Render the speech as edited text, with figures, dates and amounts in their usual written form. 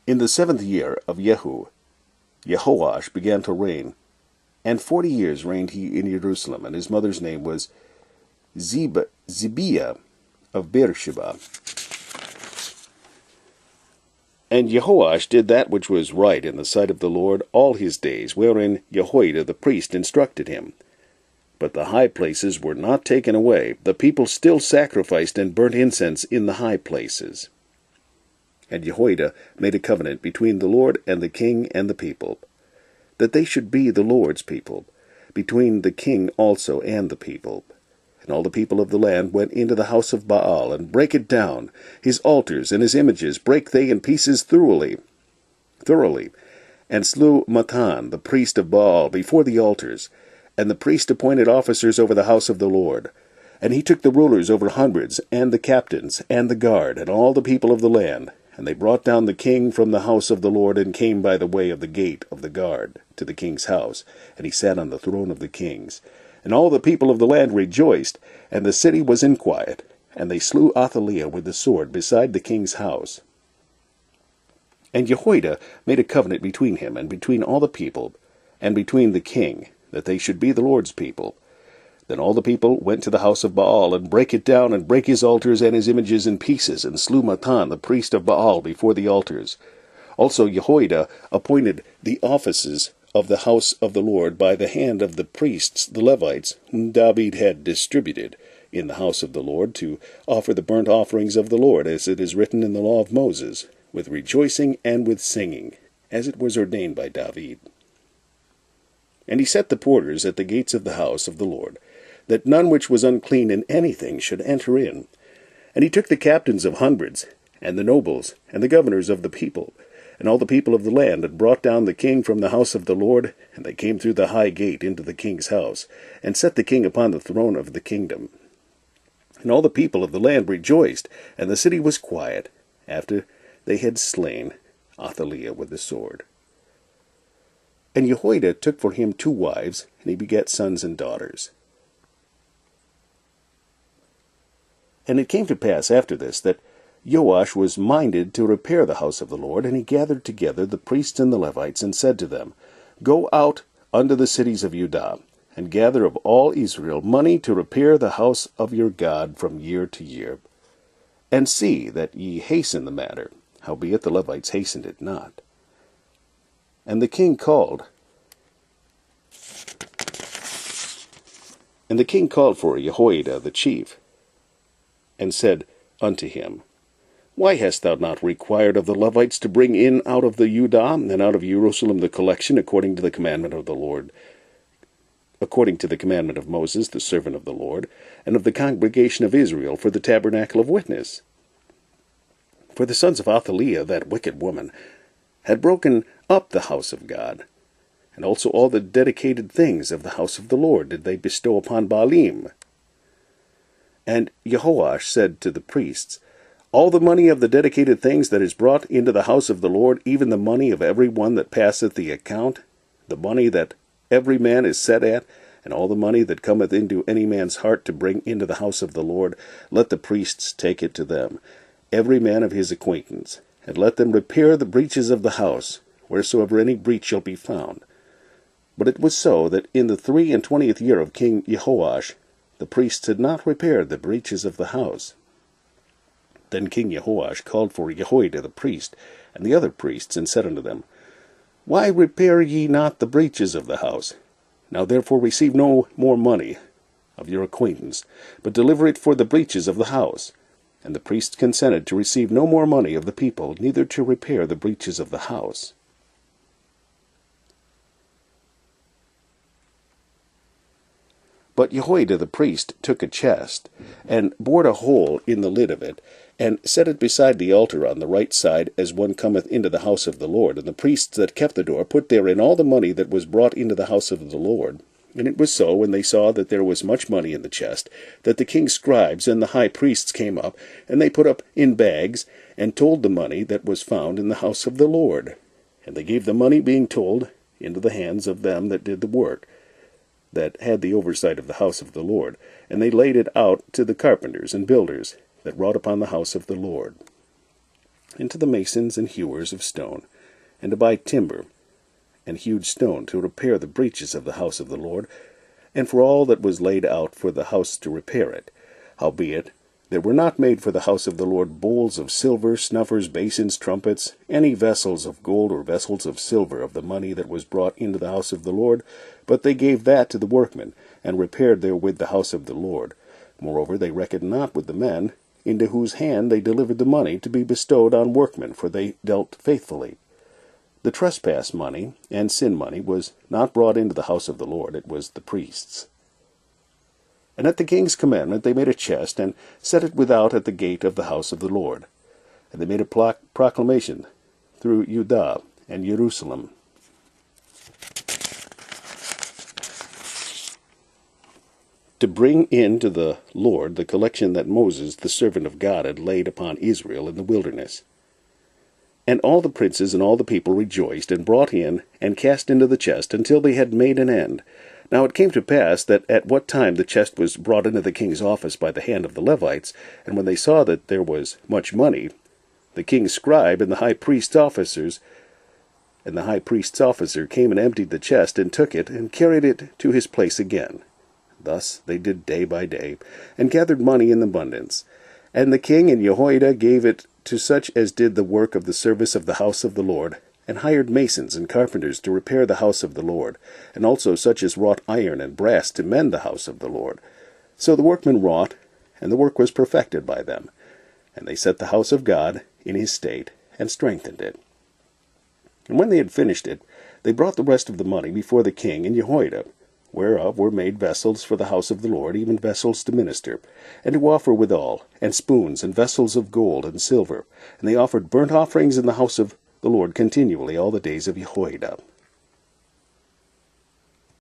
In the 7th year of Jehoash began to reign, and 40 years reigned he in Jerusalem, and his mother's name was Zibiah of Beersheba. And Jehoash did that which was right in the sight of the Lord all his days, wherein Jehoiada the priest instructed him. But the high places were not taken away. The people still sacrificed and burnt incense in the high places. And Jehoiada made a covenant between the Lord and the king and the people, that they should be the Lord's people, between the king also and the people. And all the people of the land went into the house of Baal, and brake it down. His altars and his images brake they in pieces thoroughly, and slew Mattan, the priest of Baal, before the altars. And the priest appointed officers over the house of the Lord. And he took the rulers over hundreds, and the captains, and the guard, and all the people of the land. And they brought down the king from the house of the Lord, and came by the way of the gate of the guard to the king's house. And he sat on the throne of the kings. And all the people of the land rejoiced, and the city was in quiet. And they slew Athaliah with the sword beside the king's house. And Jehoiada made a covenant between him, and between all the people, and between the king, that they should be the Lord's people. Then all the people went to the house of Baal, and brake it down, and brake his altars and his images in pieces, and slew Mattan, the priest of Baal, before the altars. Also Jehoiada appointed the offices of the house of the Lord by the hand of the priests, the Levites, whom David had distributed in the house of the Lord, to offer the burnt offerings of the Lord, as it is written in the law of Moses, with rejoicing and with singing, as it was ordained by David. And he set the porters at the gates of the house of the Lord, that none which was unclean in anything should enter in. And he took the captains of hundreds, and the nobles, and the governors of the people, and all the people of the land, and brought down the king from the house of the Lord, and they came through the high gate into the king's house, and set the king upon the throne of the kingdom. And all the people of the land rejoiced, and the city was quiet, after they had slain Athaliah with the sword. And Jehoiada took for him 2 wives, and he begat sons and daughters. And it came to pass after this, that Joash was minded to repair the house of the Lord, and he gathered together the priests and the Levites, and said to them, Go out unto the cities of Judah, and gather of all Israel money to repair the house of your God from year to year. And see that ye hasten the matter. Howbeit the Levites hastened it not. And the king called for Jehoiada the chief, and said unto him, Why hast thou not required of the Levites to bring in out of the Judah and out of Jerusalem the collection according to the commandment of the Lord, according to the commandment of Moses the servant of the Lord, and of the congregation of Israel for the tabernacle of witness? For the sons of Athaliah, that wicked woman, had broken up the house of God, and also all the dedicated things of the house of the Lord did they bestow upon Baalim. And Jehoash said to the priests, All the money of the dedicated things that is brought into the house of the Lord, even the money of every one that passeth the account, the money that every man is set at, and all the money that cometh into any man's heart to bring into the house of the Lord, let the priests take it to them, every man of his acquaintance, and let them repair the breaches of the house, wheresoever any breach shall be found. But it was so, that in the 23 year of King Jehoash, the priests had not repaired the breaches of the house. Then King Jehoash called for Jehoiada the priest, and the other priests, and said unto them, Why repair ye not the breaches of the house? Now therefore receive no more money of your acquaintance, but deliver it for the breaches of the house. And the priests consented to receive no more money of the people, neither to repair the breaches of the house. But Jehoiada the priest took a chest, and bored a hole in the lid of it, and set it beside the altar on the right side, as one cometh into the house of the Lord. And the priests that kept the door put therein all the money that was brought into the house of the Lord. And it was so, when they saw that there was much money in the chest, that the king's scribes and the high priests came up, and they put up in bags, and told the money that was found in the house of the Lord. And they gave the money, being told, into the hands of them that did the work, that had the oversight of the house of the Lord, and they laid it out to the carpenters and builders that wrought upon the house of the Lord. and to the masons and hewers of stone, and to buy timber and hewed stone to repair the breaches of the house of the Lord, and for all that was laid out for the house to repair it. Howbeit, there were not made for the house of the Lord bowls of silver, snuffers, basins, trumpets, any vessels of gold or vessels of silver of the money that was brought into the house of the Lord, but they gave that to the workmen, and repaired therewith the house of the Lord. Moreover, they reckoned not with the men, into whose hand they delivered the money to be bestowed on workmen, for they dealt faithfully. The trespass money and sin money was not brought into the house of the Lord, it was the priests. And at the king's commandment they made a chest, and set it without at the gate of the house of the Lord. And they made a proclamation through Judah and Jerusalem, to bring in to the Lord the collection that Moses, the servant of God, had laid upon Israel in the wilderness. And all the princes and all the people rejoiced, and brought in, and cast into the chest, until they had made an end. Now it came to pass that at what time the chest was brought into the king's office by the hand of the Levites, and when they saw that there was much money, the king's scribe and the high priest's officer came and emptied the chest, and took it, and carried it to his place again. Thus they did day by day, and gathered money in abundance. And the king and Jehoiada gave it to such as did the work of the service of the house of the Lord, and hired masons and carpenters to repair the house of the Lord, and also such as wrought iron and brass to mend the house of the Lord. So the workmen wrought, and the work was perfected by them. And they set the house of God in his state, and strengthened it. And when they had finished it, they brought the rest of the money before the king and Jehoiada, whereof were made vessels for the house of the Lord, even vessels to minister, and to offer withal, and spoons, and vessels of gold and silver. And they offered burnt offerings in the house of the Lord continually all the days of Jehoiada.